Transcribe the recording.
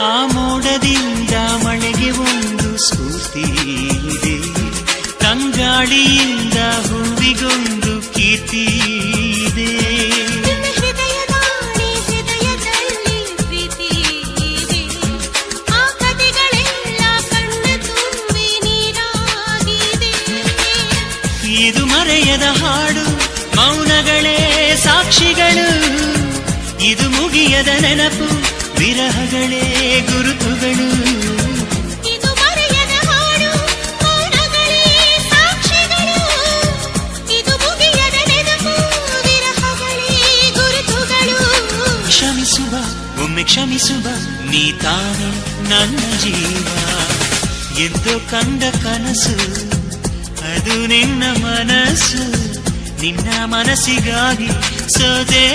ಆ ಮೋಡದಿಂದ ಮಳೆಗೆ ಒಂದು ಸ್ಫೂರ್ತಿ ಇದೆ, ತಂಗಾಳಿಯಿಂದ ಹೂವಿಗೊಂದು ಕೀರ್ತಿ ಇದೆ. ಇದು ಮರೆಯದ ಹಾಡು, ಮೌನಗಳೇ ಸಾಕ್ಷಿಗಳು. ಇದು ಮುಗಿಯದ ನೆನಪು, ವಿರಹಗಳೇ ಗುರುತುಗಳು. ಇದು ಮರೆಯದ ಹಾಡು, ಮೌನಗಳೇ ಸಾಕ್ಷಿಗಳು. ಇದು ಮುಗಿಯದ ನೆನಪು, ವಿರಹಗಳೇ ಗುರುತುಗಳು. ಕ್ಷಮಿಸುವ, ಒಮ್ಮೆ ಕ್ಷಮಿಸುವ, ನೀ ತಾನೇ ನನ್ನ ಜೀವ. ಎಂದೋ ಕಂಡ ಕನಸು, ಅದು ನಿನ್ನ ಮನಸ್ಸು. ನಿನ್ನ ಮನಸ್ಸಿಗಾಗಿ ಸೋದೆ.